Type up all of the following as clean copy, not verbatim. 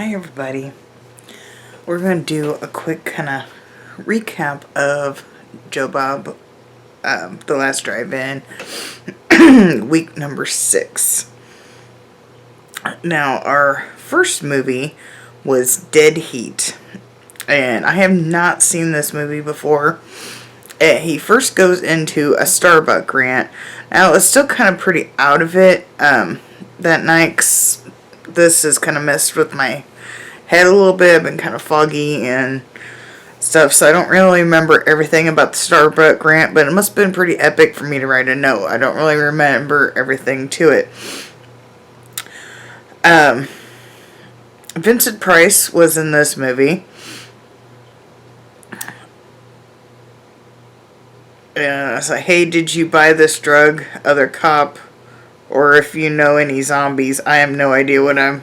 Hi everybody. We're going to do a quick kind of recap of Joe Bob, The Last Drive-In, week number 6. Now, our first movie was Dead Heat, and I have not seen this movie before. He first goes into a Starbucks rant. Now, it was still kind of pretty out of it that night, 'cause this has kind of messed with my head a little bit. I've been kind of foggy and stuff, so I don't really remember everything about the Starbucks rant, but it must have been pretty epic for me to write a note. I don't really remember everything to it. Vincent Price was in this movie. And I was like, hey, did you buy this drug, other cop? Or if you know any zombies, I have no idea what I'm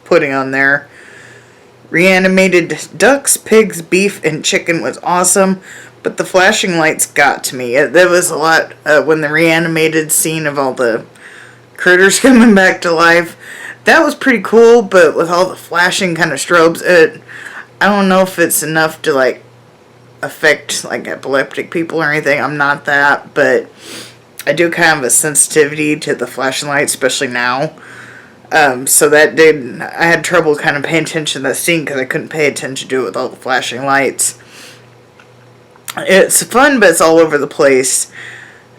putting on there. Reanimated ducks, pigs, beef, and chicken was awesome, but the flashing lights got to me. There was a lot when the reanimated scene of all the critters coming back to life. That was pretty cool, but with all the flashing kind of strobes, I don't know if it's enough to like affect like epileptic people or anything. I'm not that, but I do kind of have a sensitivity to the flashing lights, especially now. So that I had trouble kind of paying attention to that scene because I couldn't pay attention to it with all the flashing lights. It's fun, but it's all over the place.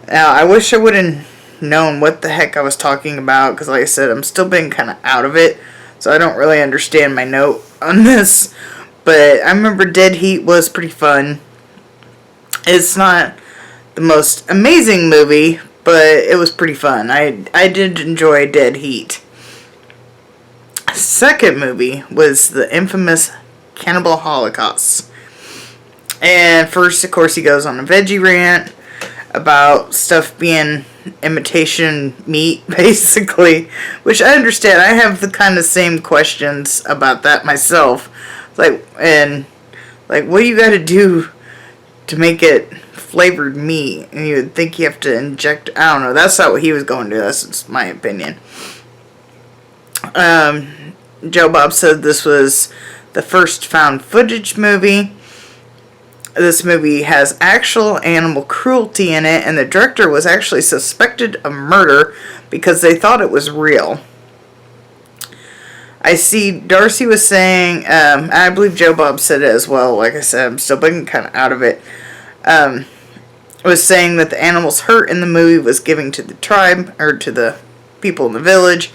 Now, I wish I would have known what the heck I was talking about, because like I said, I'm still being kind of out of it, so I don't really understand my note on this. But I remember Dead Heat was pretty fun. It's not the most amazing movie, but it was pretty fun. I did enjoy Dead Heat. Second movie was the infamous Cannibal Holocaust. And first, of course, he goes on a veggie rant about stuff being imitation meat, basically. Which I understand. I have the kind of same questions about that myself. What do you gotta do to make it flavored meat? And you would think you have to inject, I don't know, that's not what he was going to do, that's my opinion. Joe Bob said this was the first found footage movie. This movie has actual animal cruelty in it, and the director was actually suspected of murder because they thought it was real. I see Darcy was saying, I believe Joe Bob said it as well, like I said, I'm still being kind of out of it, was saying that the animals hurt in the movie was given to the tribe, or to the people in the village,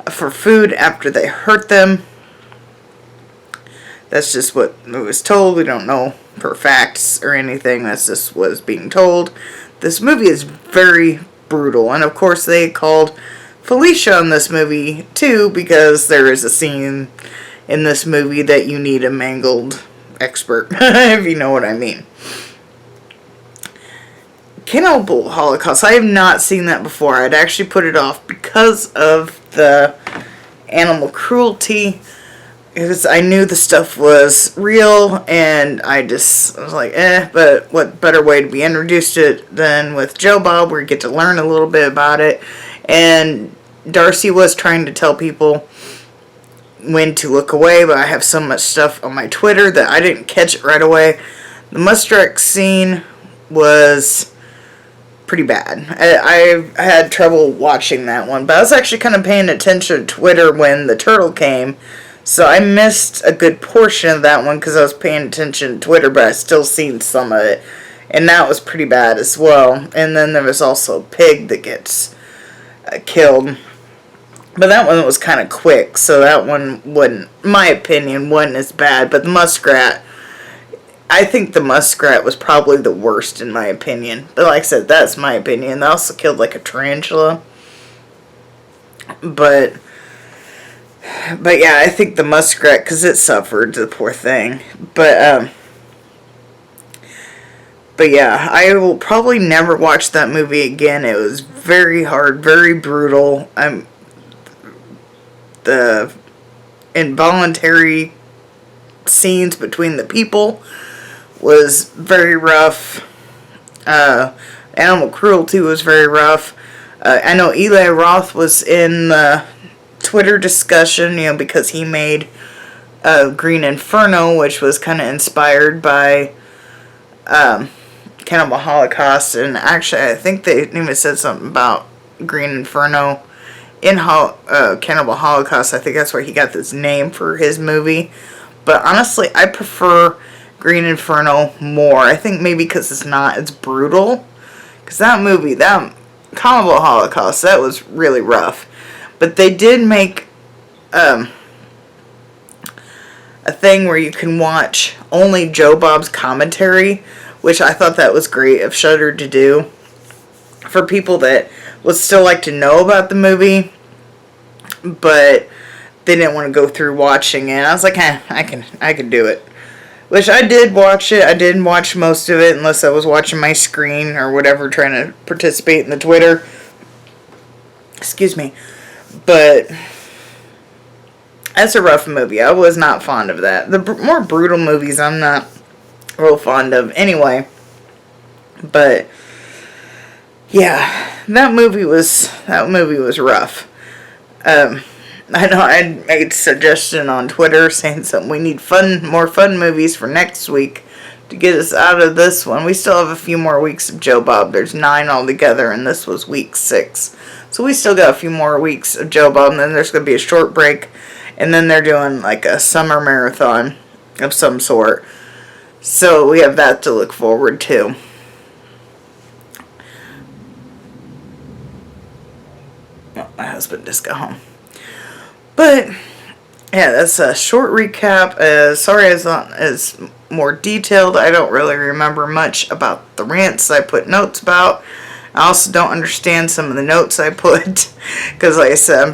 for food after they hurt them. That's just what it was told. We don't know for facts or anything. That's just what is being told. This movie is very brutal, and of course they called Felicia on this movie too, because there is a scene in this movie that you need a mangled expert, if you know what I mean. Cannibal Holocaust, I have not seen that before. I'd actually put it off because of the animal cruelty, because I knew the stuff was real, and I was like, but what better way to be introduced to it than with Joe Bob, where you get to learn a little bit about it. And Darcy was trying to tell people when to look away, but I have so much stuff on my Twitter that I didn't catch it right away. The muskrat scene was pretty bad. I had trouble watching that one, but I was actually kind of paying attention to Twitter when the turtle came, so I missed a good portion of that one because I was paying attention to Twitter, but I still seen some of it, and that was pretty bad as well. And then there was also a pig that gets killed, but that one was kind of quick, so that one wasn't, in my opinion, wasn't as bad. But the muskrat, I think the muskrat was probably the worst in my opinion. But like I said, that's my opinion. They also killed like a tarantula. But yeah, I think the muskrat, because it suffered, the poor thing. But yeah, I will probably never watch that movie again. It was very hard, very brutal. The involuntary scenes between the people was very rough. Animal cruelty was very rough. I know Eli Roth was in the Twitter discussion, because he made Green Inferno, which was kind of inspired by Cannibal Holocaust. And actually, I think they even said something about Green Inferno in Cannibal Holocaust. I think that's where he got this name for his movie. But honestly, I prefer Green Inferno more. I think maybe because it's brutal. Because that movie, that Cannibal Holocaust, that was really rough. But they did make a thing where you can watch only Joe Bob's commentary, which I thought that was great of Shudder to do. For people that would still like to know about the movie, but they didn't want to go through watching it. I was like, I can do it. Which I did watch it. I didn't watch most of it unless I was watching my screen or whatever, trying to participate in the Twitter. Excuse me. But that's a rough movie. I was not fond of that. The more brutal movies I'm not real fond of anyway. But yeah, that movie was rough. I know I made a suggestion on Twitter saying something. We need more fun movies for next week to get us out of this one. We still have a few more weeks of Joe Bob. There's 9 altogether, and this was week 6. So we still got a few more weeks of Joe Bob, and then there's going to be a short break, and then they're doing like a summer marathon of some sort. So we have that to look forward to. Oh, my husband just got home. But yeah, that's a short recap. Sorry it's not as more detailed. I don't really remember much about the rants I put notes about. I also don't understand some of the notes I put. Because like I said,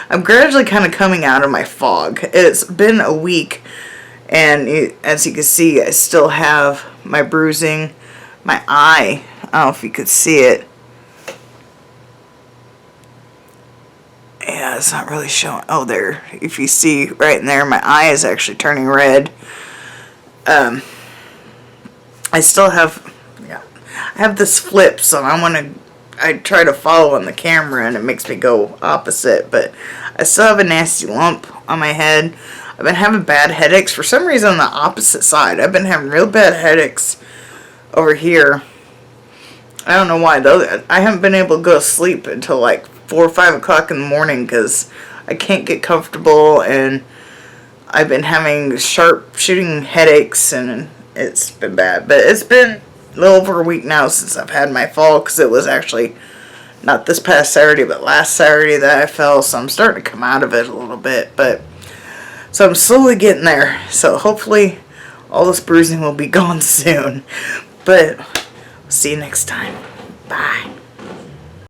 I'm gradually kind of coming out of my fog. It's been a week. And as you can see, I still have my bruising. My eye, I don't know if you could see it. Yeah, it's not really showing. Oh, there. If you see right in there, my eye is actually turning red. I still have, yeah, I have this flip, so I try to follow on the camera, and it makes me go opposite, but I still have a nasty lump on my head. I've been having bad headaches. For some reason, on the opposite side, I've been having real bad headaches over here. I don't know why, though. I haven't been able to go to sleep until like 4 or 5 o'clock in the morning because I can't get comfortable, and I've been having sharp shooting headaches, and it's been bad. But it's been a little over a week now since I've had my fall, because it was actually not this past Saturday, but last Saturday that I fell, so I'm starting to come out of it a little bit. But so I'm slowly getting there, so hopefully all this bruising will be gone soon. But see you next time. Bye.